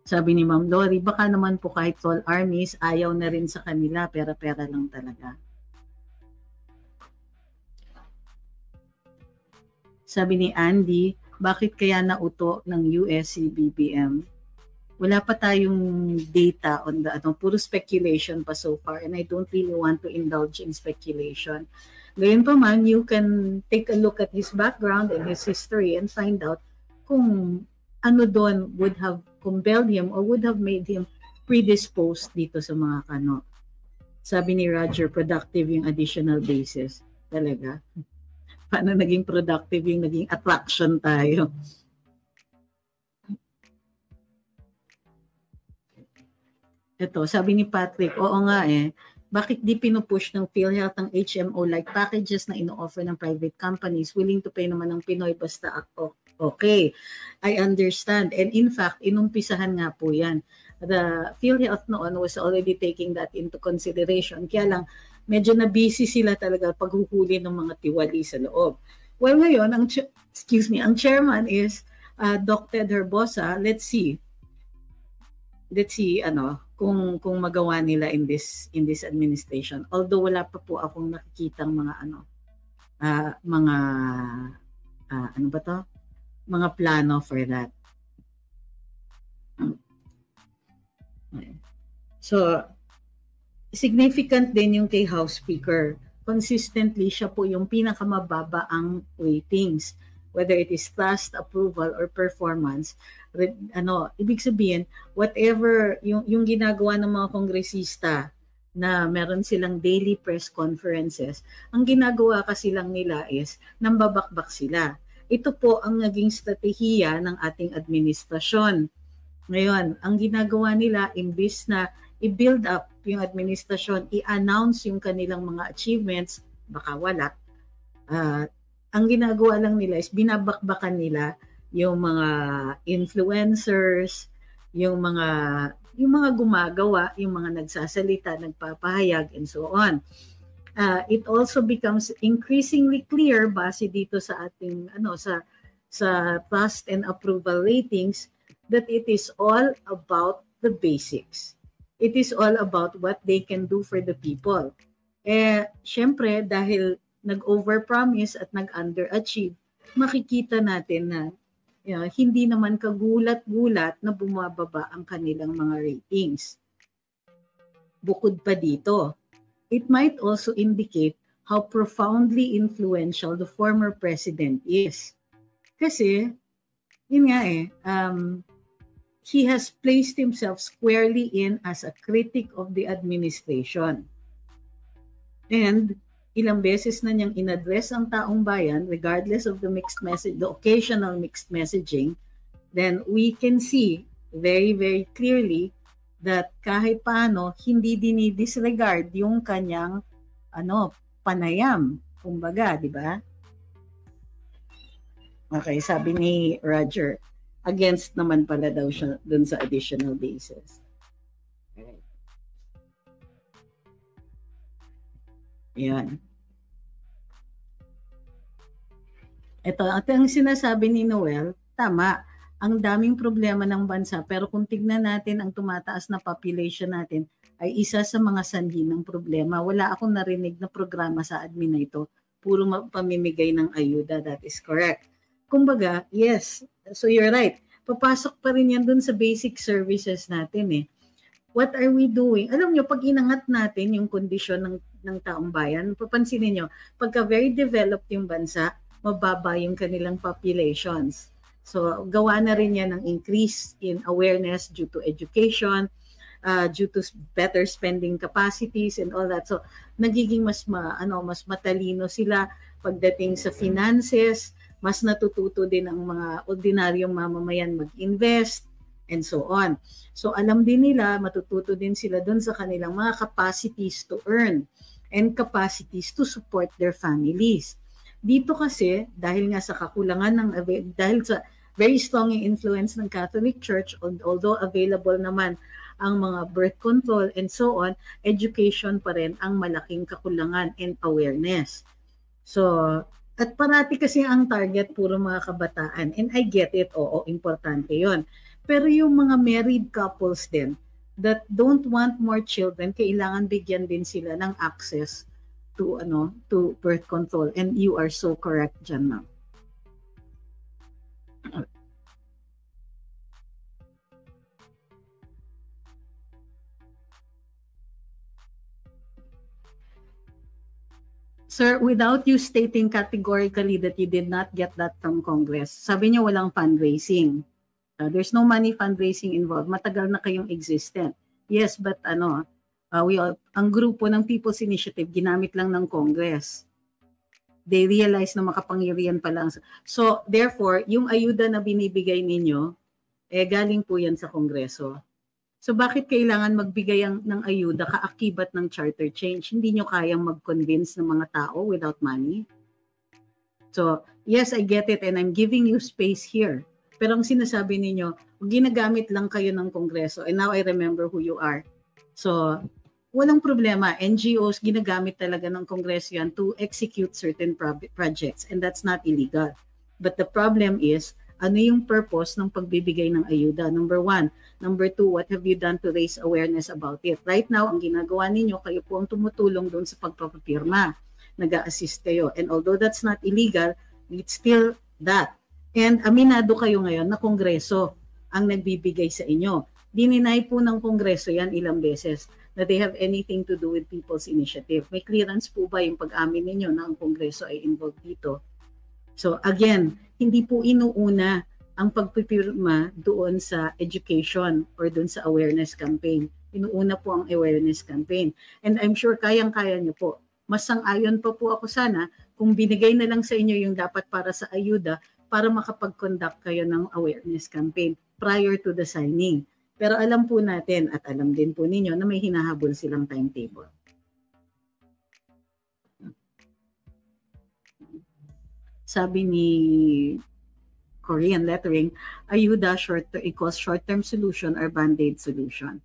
Sabi ni Ma'am Lori, baka naman po kahit tall armies, ayaw na rin sa kanila, pera-pera lang talaga. Sabi ni Andy, bakit kaya nauto ng US si BBM? Wala pa tayong data on the puro speculation pa so far, and I don't really want to indulge in speculation. Gayon pa man, you can take a look at his background and his history and find out kung ano doon would have compelled him or would have made him predisposed dito sa mga kano. Sabi ni Roger, productive yung additional basis. Talaga. Paano naging productive yung naging attraction tayo? Ito, sabi ni Patrick, oo nga bakit di pinupush ng PhilHealth ang HMO-like packages na ino-offer ng private companies, willing to pay naman ng Pinoy basta ako. Okay, I understand. And in fact, inumpisahan nga po yan. The PhilHealth noon was already taking that into consideration. Kaya lang, medyo na busy sila talaga paghuhuli ng mga tiwali sa loob. Well, ngayon, ang chairman is Doc Ted Herbosa. Let's see kung magawa nila in this administration. Although wala pa po akong nakikitang mga plano for that. So, significant din yung kay House Speaker. Consistently, siya po yung pinakamababa ang ratings. Whether it is trust, approval, or performance. Ibig sabihin, whatever yung ginagawa ng mga kongresista na meron silang daily press conferences, ang ginagawa kasi lang nila is nambabakbak sila. Ito po ang naging strategiya ng ating administrasyon. Ngayon, ang ginagawa nila, imbis na i-build up yung administrasyon, i-announce yung kanilang mga achievements, baka wala. Ang ginagawa lang nila is binabakbakan nila yung mga influencers, yung mga gumagawa, yung mga nagsasalita, nagpapahayag, and so on. It also becomes increasingly clear base dito sa ating sa trust and approval ratings that it is all about the basics. It is all about what they can do for the people. Syempre, dahil nag-overpromise at nag-underachieve, makikita natin na hindi naman kagulat-gulat na bumababa ang kanilang mga ratings. Bukod pa dito, it might also indicate how profoundly influential the former president is. Kasi, yun nga he has placed himself squarely in as a critic of the administration. And ilang beses na niyang inaddress ang taong bayan regardless of the mixed message, the occasional mixed messaging, then we can see very, very clearly that kahit paano hindi dinidisregard yung kanyang panayam, kumbaga, di ba? Okay, sabi ni Roger, against naman pala daw siya dun sa additional basis. Okay. Yan. Ito, at ang sinasabi ni Noel, tama, ang daming problema ng bansa, pero kung tignan natin ang tumataas na population natin, ay isa sa mga sanhi ng problema. Wala akong narinig na programa sa admin na ito, puro pamimigay ng ayuda, that is correct. Kumbaga, yes, so you're right. Papasok pa rin yan dun sa basic services natin eh. What are we doing? Alam nyo, pag inangat natin yung kondisyon ng taong bayan, papansinin nyo, pagka very developed yung bansa, mababa yung kanilang populations. So, gawa na rin yan ng increase in awareness due to education, due to better spending capacities and all that. So, nagiging mas matalino sila pagdating sa finances, mas natututo din ang mga ordinaryong mamamayan mag-invest, and so on. So alam din nila, matututo din sila doon sa kanilang mga capacities to earn and capacities to support their families. Dito kasi, dahil nga sa kakulangan dahil sa very strong influence ng Catholic Church, although available naman ang mga birth control and so on, education pa rin ang malaking kakulangan and awareness. So, at parati kasi ang target puro mga kabataan. And I get it, oo, importante yon. Pero yung mga married couples din that don't want more children, kailangan bigyan din sila ng access to birth control. And you are so correct dyan, ma'am. Sir, without you stating categorically that you did not get that from Congress, sabi niyo walang fundraising. There's no money fundraising involved. Matagal na kayong existent. Yes, but ang grupo ng People's Initiative ginamit lang ng Congress. They realize na makapangyarihan pa lang. So, therefore, yung ayuda na binibigay ninyo, galing po yan sa Kongreso. So bakit kailangan magbigay ng ayuda kaakibat ng charter change? Hindi nyo kayang mag-convince ng mga tao without money? So, yes, I get it and I'm giving you space here. Pero ang sinasabi ninyo, ginagamit lang kayo ng Kongreso and now I remember who you are. So, walang problema. NGOs, ginagamit talaga ng Kongreso yan to execute certain projects and that's not illegal. But the problem is, ano yung purpose ng pagbibigay ng ayuda? Number 1. Number 2, what have you done to raise awareness about it? Right now, ang ginagawa ninyo, kayo po ang tumutulong doon sa pagpapapirma. Nag-a-assist kayo. And although that's not illegal, it's still that. And aminado kayo ngayon na Kongreso ang nagbibigay sa inyo. Dininay po ng Kongreso yan ilang beses na they have anything to do with People's Initiative. May clearance po ba yung pag-amin ninyo na ang Kongreso ay involved dito? So again, hindi po inuuna ang pagpipirma doon sa education or doon sa awareness campaign. Inuuna po ang awareness campaign. And I'm sure kayang-kaya nyo po. Mas sang-ayon pa po ako sana kung binigay na lang sa inyo yung dapat para sa ayuda para makapag-conduct kayo ng awareness campaign prior to the signing. Pero alam po natin at alam din po ninyo na may hinahabol silang timetable. Sabi ni Korean lettering, ayuda equals short-term solution or band-aid solution.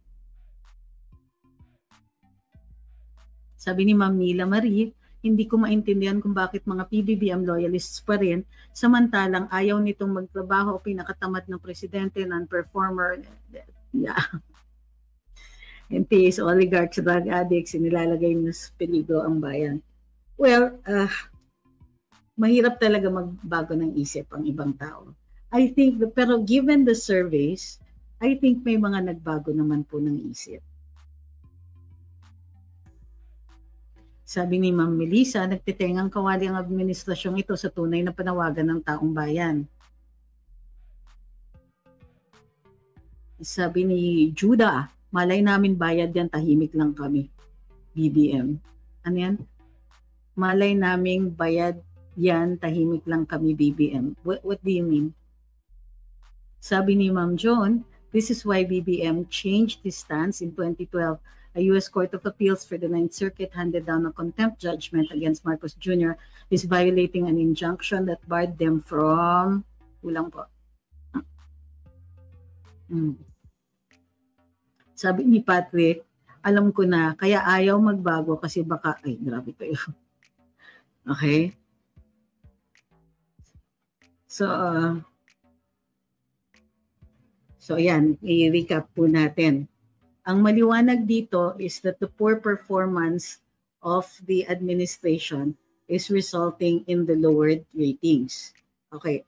Sabi ni Ma'am Nila Marie, hindi ko maintindihan kung bakit mga PBBM loyalists pa rin, samantalang ayaw nitong magtrabaho, pinakatamad ng presidente, non-performer, MPs, oligarchs, drug addicts, inilalagay niyo sa peligro ang bayan. Well, mahirap talaga magbago ng isip ang ibang tao. I think, pero given the surveys, I think may mga nagbago naman po ng isip. Sabi ni Ma'am Melissa, nagtitengang kawali ang administrasyong ito sa tunay na panawagan ng taong bayan. Sabi ni Judah, malay namin bayad yan, tahimik lang kami. BBM. Ano yan? Malay naming bayad yan, tahimik lang kami, BBM. What do you mean? Sabi ni Ma'am Joan, this is why BBM changed his stance in 2012. A U.S. Court of Appeals for the Ninth Circuit handed down a contempt judgment against Marcos Jr. is violating an injunction that barred them from... Ulang po. Sabi ni Patrick, alam ko na, kaya ayaw magbago kasi baka... Ay, grabe kayo. Okay? So ayan, i-recap po natin. Ang maliwanag dito is that the poor performance of the administration is resulting in the lowered ratings. Okay,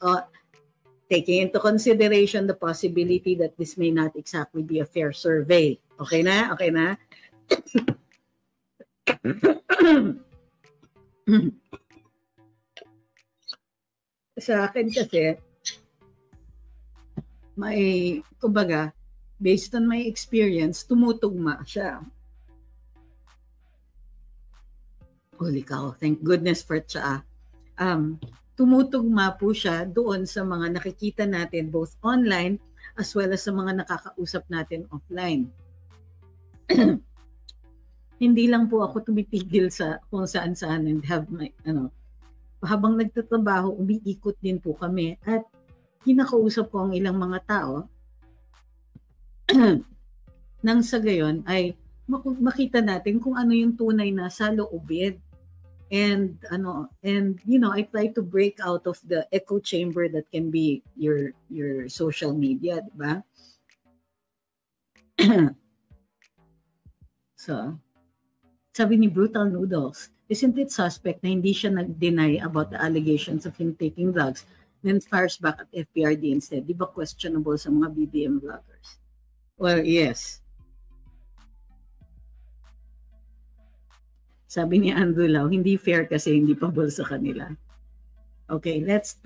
taking into consideration the possibility that this may not exactly be a fair survey. Okay na? Okay na? Sa akin kasi, may, kumbaga, based on my experience, tumutugma siya. Holy cow, thank goodness for tsa. Tumutugma po siya doon sa mga nakikita natin both online as well as sa mga nakakausap natin offline. Hindi lang po ako tumitigil sa kung saan-saan and have my, habang nagtatrabaho, umiikot din po kami at kinakausap ko ang ilang mga tao nang sa gayon ay makita natin kung ano yung tunay na saloobin. And I try to break out of the echo chamber that can be your social media, di ba? So, sabi ni Brutal Noodles, isn't it suspect na hindi siya nag-deny about the allegations of him taking drugs, then fires back at FPRD instead? Di ba questionable sa mga BBM vloggers? Well, yes. Sabi ni Andrew Lau, hindi fair kasi hindi pabol sa kanila. Okay, let's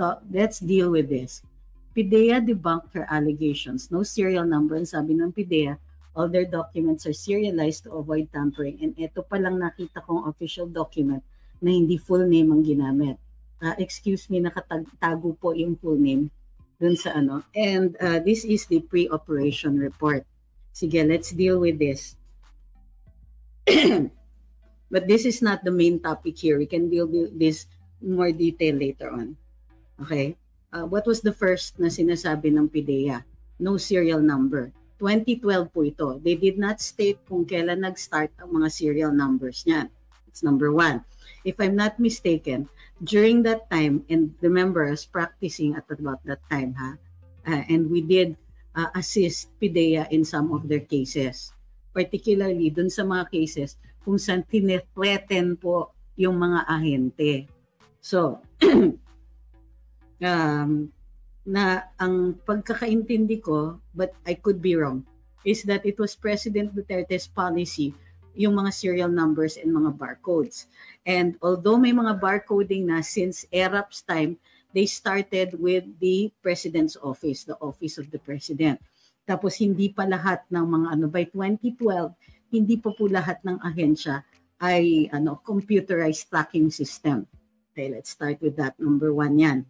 deal with this. PIDEA debunked her allegations. No serial number, and sabi ng PIDEA, all their documents are serialized to avoid tampering. And ito pa lang nakita kong official document na hindi full name ang ginamit. Excuse me, nakatago po yung full name dun sa ano. And this is the pre-operation report. Sige, let's deal with this. But this is not the main topic here. We can deal with this in more detail later on. Okay? What was the first na sinasabi ng PIDEA? No serial number. 2012 po ito. They did not state kung kailan nag-start ang mga serial numbers niyan. It's number one. If I'm not mistaken, during that time, and remember, I was practicing at about that time, and we did assist PIDEA in some of their cases. Particularly dun sa mga cases kung saan tinethreaten po yung mga ahente. So, na ang pagkakaintindi ko, but I could be wrong, is that it was President Duterte's policy yung mga serial numbers and mga barcodes. And although may mga barcoding na since ERAP's time, they started with the President's Office, the Office of the President. Tapos hindi pa lahat ng mga by 2012, hindi pa po lahat ng ahensya ay computerized tracking system. Okay, let's start with that. Number one yan.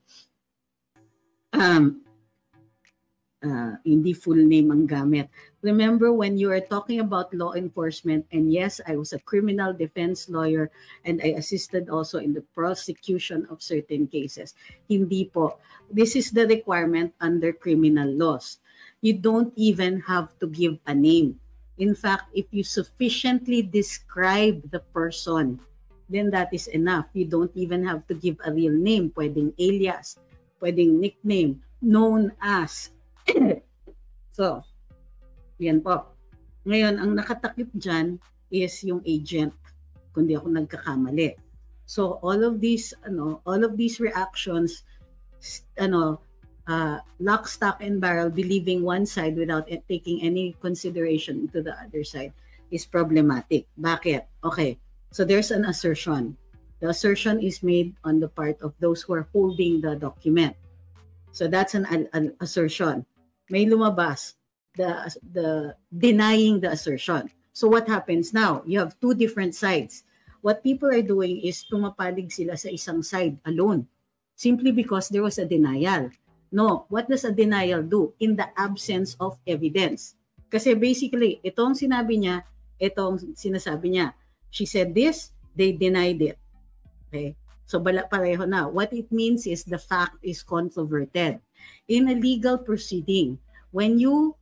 Hindi full name ang gamit. Remember when you are talking about law enforcement, and yes, I was a criminal defense lawyer and I assisted also in the prosecution of certain cases. Hindi po. This is the requirement under criminal laws. You don't even have to give a name. In fact, if you sufficiently describe the person, then that is enough. You don't even have to give a real name. Pwedeng alias, pwedeng nickname, known as. So, yan po. Ngayon, ang nakatakip dyan is yung agent, kundi ako nagkakamali. So, all of these reactions, lock, stock, and barrel, believing one side without taking any consideration to the other side is problematic. Bakit? Okay, so there's an assertion. The assertion is made on the part of those who are holding the document. So that's an assertion. May lumabas the denying the assertion. So what happens now? You have two different sides. What people are doing is tumapalig sila sa isang side alone, simply because there was a denial. No, what does a denial do? In the absence of evidence. Kasi basically, itong sinabi niya, itong sinasabi niya. She said this, they denied it. Okay? So pareho na. What it means is the fact is controverted. In a legal proceeding, when you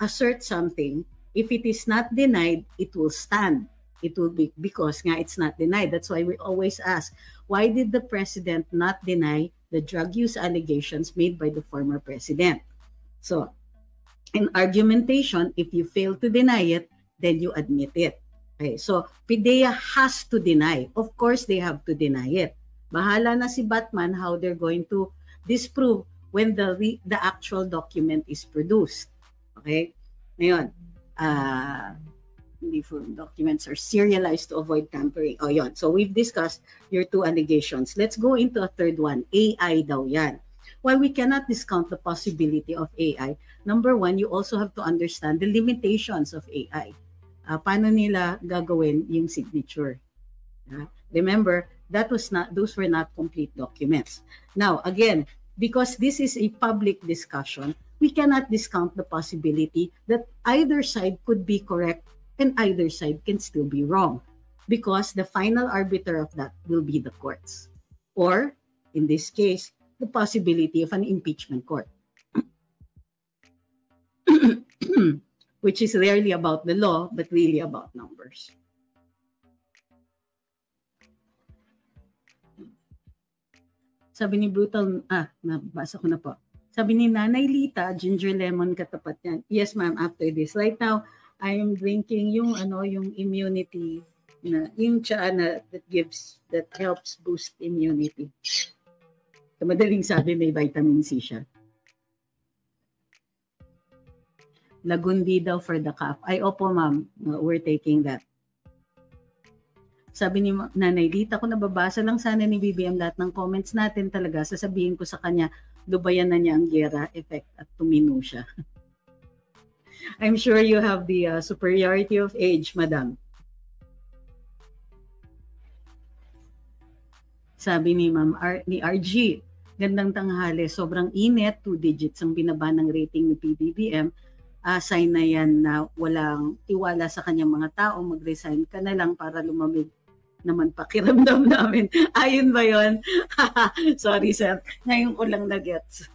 assert something, if it is not denied, it will stand. It will be because nga it's not denied. That's why we always ask, why did the president not deny the drug use allegations made by the former president? So, in argumentation, if you fail to deny it, then you admit it. Okay, so PIDEA has to deny. Of course, they have to deny it. Bahala na si Batman how they're going to disprove when the actual document is produced. Okay? Ngayon, documents are serialized to avoid tampering. Oh, yon. So we've discussed your two allegations. Let's go into a third one. AI daw yan. While we cannot discount the possibility of AI, number one, you also have to understand the limitations of AI. Paano nila gagawin yung signature? Remember, those were not complete documents. Now, again, because this is a public discussion, we cannot discount the possibility that either side could be correct and either side can still be wrong, because the final arbiter of that will be the courts, or in this case, the possibility of an impeachment court, which is rarely about the law but really about numbers. Sabi ni Brutal, nabasa ko na po. Sabi ni Nanay Lita, ginger lemon katapat yan. Yes, ma'am, after this. Right now, I am drinking yung immunity na yung tsaa na that helps boost immunity. So, madaling sabi may vitamin C siya. Lagundi daw for the cough. Ay, opo ma'am, we're taking that. Sabi ni Nanay Lita, kung nababasa lang sana ni BBM lahat ng comments natin talaga, sasabihin ko sa kanya, lubayan na niya ang gera effect at tumino siya. I'm sure you have the superiority of age, madam. Sabi ni Ma'am ni RG, gandang tanghali, sobrang init, 2 digits ang binaba ng rating ni PBBM. Sign na yan na walang tiwala sa kanyang mga tao, mag-resign ka na lang para lumamig naman pakiramdam namin. Ayun ba yun? Sorry sir, ngayon ko lang na-gets.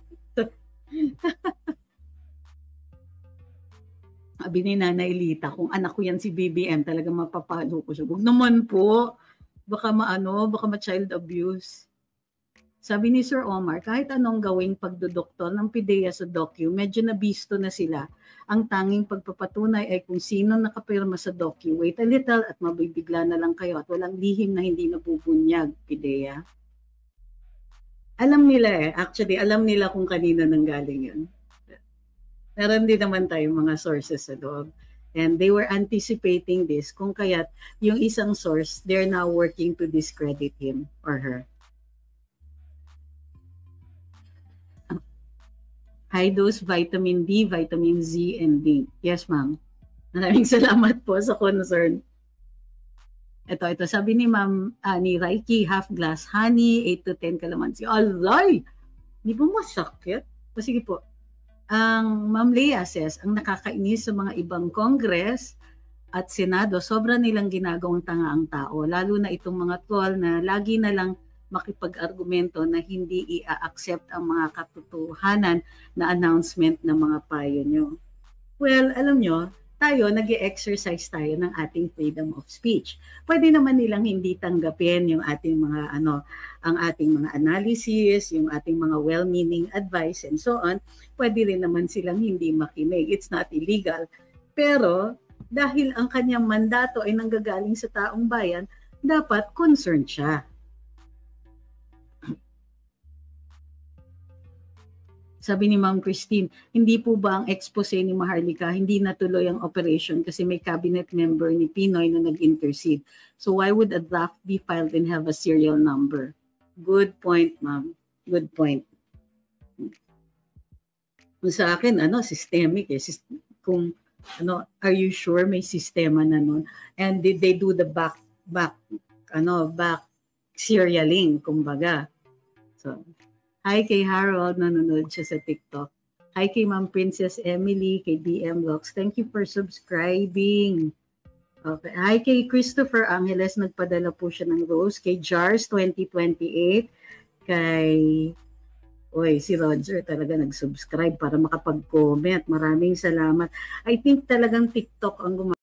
Sabi ni Nanay Lita, kung anak ko yan si BBM, talagang mapapalo ko siya. Huwag naman po. Baka ma-child abuse. Sabi ni Sir Omar, kahit anong gawing pagdodoktor ng PIDEA sa docu, medyo nabisto na sila. Ang tanging pagpapatunay ay kung sino nakapirma sa docu. Wait a little at mabibigla na lang kayo at walang lihim na hindi nabubunyag, PIDEA. Alam nila actually, alam nila kung kanino nanggaling yun. Meron din naman tayong mga sources sa loob. And they were anticipating this. Kung kaya't yung isang source, they're now working to discredit him or her. High dose vitamin D, vitamin Z, and D. Yes, ma'am. Maraming salamat po sa concern. Ito. Sabi ni ma'am, ni Raiki, half glass honey, 8 to 10 kalamansi. Alay! Di ba masakit? O sige po. Ang Ma'am Lea says, ang nakakainis sa mga ibang Congress at Senado, sobra nilang ginagawang tanga ang tao. Lalo na itong mga troll na lagi na lang makipag-argumento na hindi i-accept ang mga katotohanan na announcement ng mga payo nyo. Well, alam nyo, tayo, nag-exercise tayo ng ating freedom of speech. Pwede naman nilang hindi tanggapin yung ating mga ang ating mga analysis, yung ating mga well-meaning advice and so on. Pwede rin naman silang hindi makinig. It's not illegal. Pero dahil ang kanyang mandato ay nanggagaling sa taong bayan, dapat concerned siya. Sabi ni Ma'am Christine, hindi po ba ang expose ni Maharlika, hindi natuloy ang operation kasi may cabinet member ni Pinoy na nag-intercede. So why would a draft be filed and have a serial number? Good point, ma'am. Good point. Sa akin, systemic kung are you sure may sistema na nun? And did they do the back serialing, kumbaga. So, hi kay Harold, nanonood siya sa TikTok. Hi kay Ma'am Princess Emily, kay DM Locks. Thank you for subscribing. Okay. Hi kay Christopher Angeles, nagpadala po siya ng rose. Kay Jars 2028. Kay si Roger talaga nag-subscribe para makapag-comment. Maraming salamat. I think talagang TikTok ang